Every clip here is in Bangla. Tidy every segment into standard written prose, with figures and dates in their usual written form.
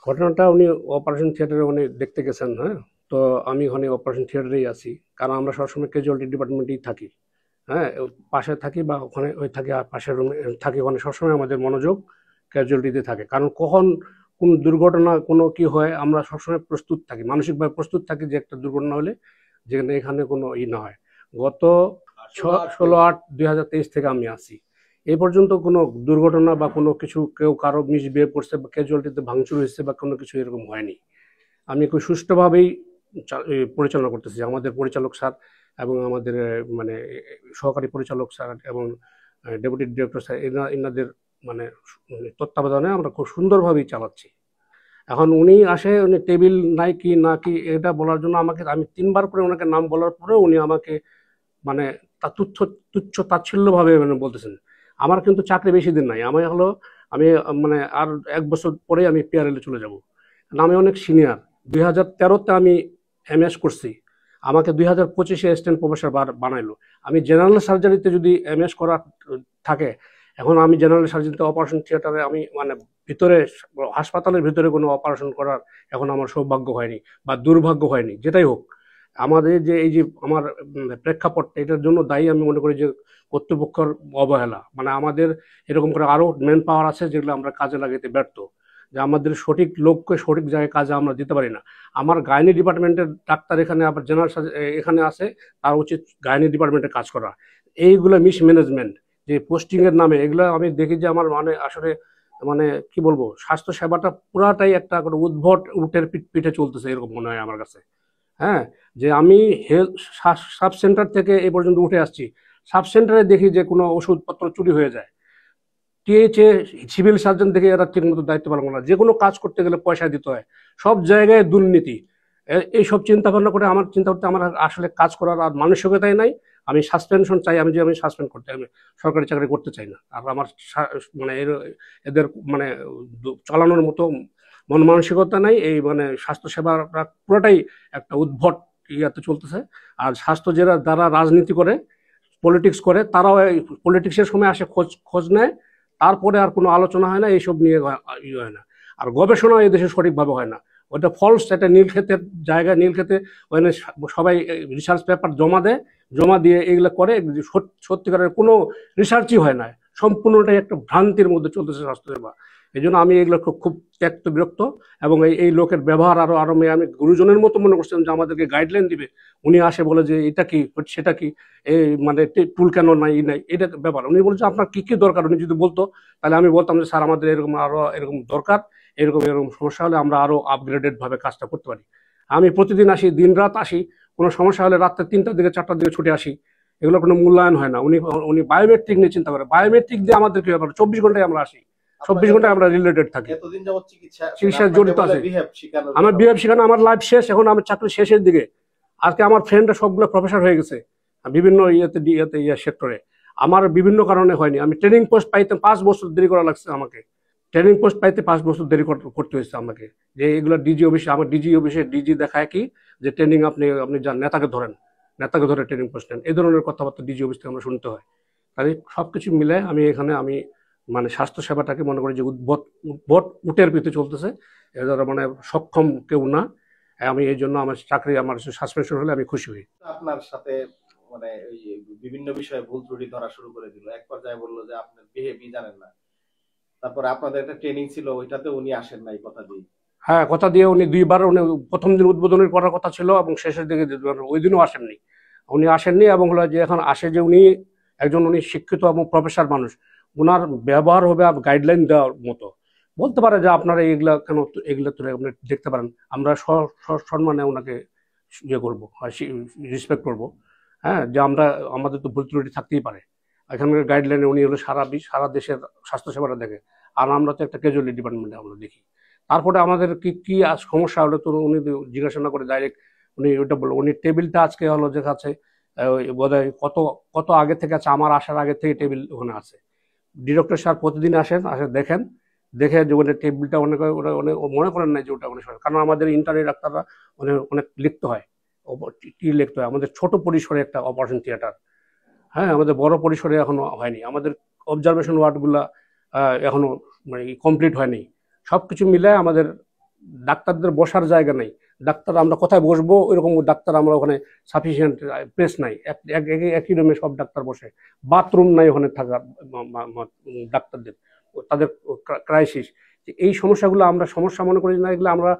ঘটনাটা উনি অপারেশন থিয়েটারে উনি দেখতে গেছেন, হ্যাঁ। তো আমি ওখানে অপারেশন থিয়েটারেই আছি, কারণ আমরা সবসময় ক্যাজুয়ালিটি ডিপার্টমেন্টেই থাকি। হ্যাঁ, পাশে থাকি বা ওখানে ওই থাকি, আর পাশের রুমে থাকি, ওখানে সবসময় আমাদের মনোযোগ ক্যাজুয়ালিটিতে থাকে, কারণ কখন কোন দুর্ঘটনা কোনো কি হয় আমরা সবসময় প্রস্তুত থাকি, মানসিকভাবে প্রস্তুত থাকি যে একটা দুর্ঘটনা হলে যেখানে এখানে কোনো না হয়। গত 16/8/2023 থেকে আমি আছি, এই পর্যন্ত কোনো দুর্ঘটনা বা কোনো কিছু কেউ কারো মিসবিহেভ করছে বা ক্যাজুয়ালিটিতে ভাঙচুর হয়েছে বা কোনো কিছু এরকম হয়নি। আমি খুব সুষ্ঠুভাবেই পরিচালনা করতেছি। আমাদের পরিচালক স্যার এবং আমাদের মানে সহকারী পরিচালক স্যার এবং ডেপুটি ডিরেক্টর স্যার এনাদের মানে তত্ত্বাবধানে আমরা খুব সুন্দরভাবেই চালাচ্ছি। এখন উনি আসে, উনি টেবিল নাই কি না কি এটা বলার জন্য আমাকে, আমি 3বার করে ওনাকে নাম বলার পরেও উনি আমাকে মানে তা তুচ্ছ তুচ্ছ তাচ্ছিল্যভাবে মানে বলতেছেন। আমার কিন্তু চাকরি বেশি দিন নাই, আমি মানে আর 1 বছর পরে আমি পিআরএল চলে যাব, কারণ আমি অনেক সিনিয়র। 2013-তে আমি এমএস করছি, আমাকে 2025-এ অ্যাসিস্ট্যান্ট প্রফেসর বানাইলো। আমি জেনারেল সার্জারিতে যদি এমএস করা থাকে, এখন আমি জেনারেল সার্জারিতে অপারেশন থিয়েটারে আমি মানে ভিতরে হাসপাতালের ভিতরে কোনো অপারেশন করার এখন আমার সৌভাগ্য হয়নি বা দুর্ভাগ্য হয়নি, যেটাই হোক। আমাদের যে এই যে আমার প্রেক্ষাপট, এটার জন্য দায়ী আমি মনে করি যে কর্তৃপক্ষের অবহেলা, মানে আমাদের এরকম করে আরো ম্যান পাওয়ার আছে যেগুলো আমরা কাজে লাগাতে ব্যর্থ, যে আমাদের সঠিক লোককে সঠিক জায়গায় কাজে আমরা দিতে পারি না। আমার গাইনি ডিপার্টমেন্টের ডাক্তার এখানে, আবার জেনারেল এখানে আছে, তার উচিত গাইনি ডিপার্টমেন্টে কাজ করা। এইগুলো মিসম্যানেজমেন্ট, যে পোস্টিং এর নামে এগুলো আমি দেখি যে আমার মানে আসলে মানে কি বলবো, স্বাস্থ্য সেবাটা পুরাটাই একটা করে উদ্ভট উটের পিঠে চলতেছে এরকম মনে হয় আমার কাছে। হ্যাঁ, যে আমি হেলথ সাব সেন্টার থেকে এ পর্যন্ত উঠে আসছি, সাব সেন্টারে দেখি যে কোনো ওষুধপত্র চুরি হয়ে যায়। টিএইচএ সিভিল সার্জন থেকে এরা ঠিকমতো দায়িত্ব পালন করে না, যে কোনো কাজ করতে গেলে পয়সা দিতে হয়, সব জায়গায় দুর্নীতি। এইসব চিন্তা ভাবনা করে আমার চিন্তা করতে আমার আসলে কাজ করার আর মানসিকতাই নাই। আমি সাসপেনশন চাই, আমি সাসপেন্ড করতে, আমি সরকারি চাকরি করতে চাই না। আর আমার মানে এদের মানে চালানোর মতো মন মানসিকতা নাই। এই মানে স্বাস্থ্য সেবাটা পুরোটাই একটা উদ্ভট ইয়াতে চলতেছে। আর স্বাস্থ্য যারা রাজনীতি করে, পলিটিক্স করে, তারাও এই পলিটিক্সের সময় আসে খোঁজ খোঁজ নেয়, তারপরে আর কোনো আলোচনা হয় না, এইসব নিয়ে ইয়ে হয় না। আর গবেষণা এই দেশে সঠিকভাবে হয় না, ওটা ফলস, একটা নীলক্ষেতের জায়গায়, নীলক্ষেতে ওখানে সবাই রিসার্চ পেপার জমা দেয়, জমা দিয়ে এগুলো করে, সত্যিকারের কোনো রিসার্চই হয় না, সম্পূর্ণটাই একটা ভ্রান্তির মধ্যে চলতেছে স্বাস্থ্যসেবা। এই জন্য আমি এগুলো খুব খুব ত্যক্ত বিরক্ত। এবং এই লোকের ব্যবহার আরো আরো আমি গুরুজনের মতো মনে করছিলাম যে আমাদেরকে গাইডলাইন দিবে, উনি আসে বলে যে এটা কি সেটা কি, এই মানে টুল কেন নাই নাই, এটা ব্যাপার। উনি বলছে আপনার কি কি দরকার, উনি যদি বলতো তাহলে আমি বলতাম যে স্যার আমাদের এরকম আরো এরকম দরকার, এরকম এরকম সমস্যা হলে আমরা আরো আপগ্রেডেড ভাবে কাজটা করতে পারি। আমি প্রতিদিন আসি, দিন রাত আসি, কোনো সমস্যা হলে রাত্রে 3টার দিকে 4টার দিকে ছুটে আসি, এগুলো কোনো মূল্যায়ন হয় না। উনি উনি বায়োমেট্রিক নিয়ে চিন্তা করে, বায়োমেট্রিক দিয়ে আমাদের কি ব্যাপার, 24 ঘন্টায় আমরা আসি, 24 ঘন্টায় আমরা রিলেটেড থাকি, চিকিৎসায় জড়িত আছে। আমার বিহেভ শেখানো, আমার লাইফ শেষ, এখন আমার চাকরি শেষের দিকে। আজকে আমার ফ্রেন্ডরা সবগুলো প্রফেসর হয়ে গেছে বিভিন্ন সেক্টরে, আমার বিভিন্ন কারণে হয়নি। আমি ট্রেনিং পোস্ট পাইতে 5 বছর দেরি করা লাগছে আমাকে, ট্রেনিং পোস্ট পাইতে 5 বছর দেরি করতে হয়েছে আমাকে। যে এগুলো ডিজি অফিসে, আমার ডিজি অফিসে ডিজি দেখায় কি যে ট্রেনিং আপনি আপনি যান, নেতাকে ধরেন, নেতাকে ধরে ট্রেনিং পোস্ট নেন, এই ধরনের কথাবার্তা ডিজি অফিস থেকে আমরা শুনতে হয়। তাই সবকিছু মিলে আমি এখানে আমি মানে স্বাস্থ্য সেবাটাকে মনে করি যে উদ্ভট উদ্ভট উটের পিঠে চলতেছে, এদের মানে সক্ষম কেউ না। আমি এই জন্য আমার চাকরি, আমার সাসপেনশন হলে আমি খুশি হই। আপনার সাথে মানে ওই বিভিন্ন বিষয়ে ভুল ত্রুটি ধরা শুরু করে দিল, এক পর্যায়ে বললো যে আপনার বিহেভই জানেন না। তারপরে আপনাদের একটা ট্রেনিং ছিল, ওইটাতে উনি আসেন নাই কথা দিয়ে। হ্যাঁ, কথা দিয়ে উনি 2বার, উনি প্রথম দিন উদ্বোধনের করার কথা ছিল এবং শেষের দিকে ওই দিনও আসেননি। উনি আসেননি এবং হলো যে এখন আসে যে উনি একজন, উনি শিক্ষিত এবং প্রফেসর মানুষ, ওনার ব্যবহার হবে গাইডলাইন দেওয়ার মতো। বলতে পারে যে আপনারা এইগুলা কেন, এগুলো তো আপনি দেখতে পারেন, আমরা সম্মানে ওনাকে ইয়ে করবো, রেসপেক্ট করবো। হ্যাঁ, যে আমরা, আমাদের তো ভুল ত্রুটি থাকতেই পারে। এখানকার গাইডলাইনে উনি হলো সারা দেশের স্বাস্থ্যসেবাটা দেখে, আর আমরা তো একটা ক্যাজুয়ালিটি ডিপার্টমেন্টে আমরা দেখি। তারপরে আমাদের কি কি সমস্যা হলো তো উনি জিজ্ঞাসা না করে ডাইরেক্ট উনি ওইটা বললো। উনি টেবিলটা আজকে হলো যে কাছে বোধ হয় কত কত আগে থেকে আছে, আমার আসার আগে থেকে টেবিল ওখানে আছে। ডিরেক্টর স্যার প্রতিদিন আসেন, দেখেন, দেখে যে ওখানে টেবিলটা অনেক ওরা অনেক মনে করেন না যে ওটা অনেক সময়, কারণ আমাদের ইন্টারনি ডাক্তাররা অনেক অনেক লিখতে হয়, কি লিখতে হয়, আমাদের ছোট পরিসরে একটা অপারেশন থিয়েটার। হ্যাঁ, আমাদের বড় পরিসরে এখনো হয়নি, আমাদের অবজারভেশন ওয়ার্ডগুলা এখনো মানে কমপ্লিট হয়নি। সবকিছু মিলে আমাদের ডাক্তারদের বসার জায়গা নেই, ডাক্তার আমরা কোথায় বসবো এরকম ডাক্তার আমরা ওখানে সাফিসিয়েন্ট প্লেস নাই, একই রুমে সব ডাক্তার বসে, বাথরুম নাই ওখানে থাকার ডাক্তারদের, তাদের ক্রাইসিস। এই সমস্যাগুলো আমরা সমস্যা মনে করি না, এগুলো আমরা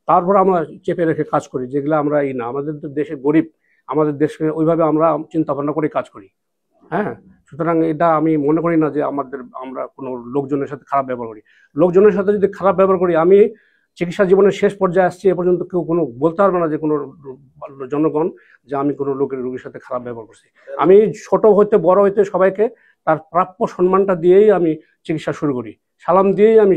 তারপর আমরা চেপে রেখে কাজ করি, যেগুলো আমরা না, আমাদের তো দেশে গরিব, আমাদের দেশকে ওইভাবে আমরা চিন্তা ভাবনা করে কাজ করি। হ্যাঁ, সুতরাং এটা আমি মনে করি না যে আমরা কোনো লোকজনের সাথে খারাপ ব্যবহার করি। লোকজনের সাথে যদি খারাপ ব্যবহার করি, আমি চিকিৎসা জীবনের শেষ পর্যায়ে আসছি, এ পর্যন্ত কেউ কোনো বলতে পারবে না যে কোনো জনগণ যে আমি কোনো রোগীর সাথে খারাপ ব্যবহার করছি। আমি ছোট হইতে বড় হইতে সবাইকে তার প্রাপ্য সম্মানটা দিয়েই আমি চিকিৎসা শুরু করি, সালাম দিয়েই আমি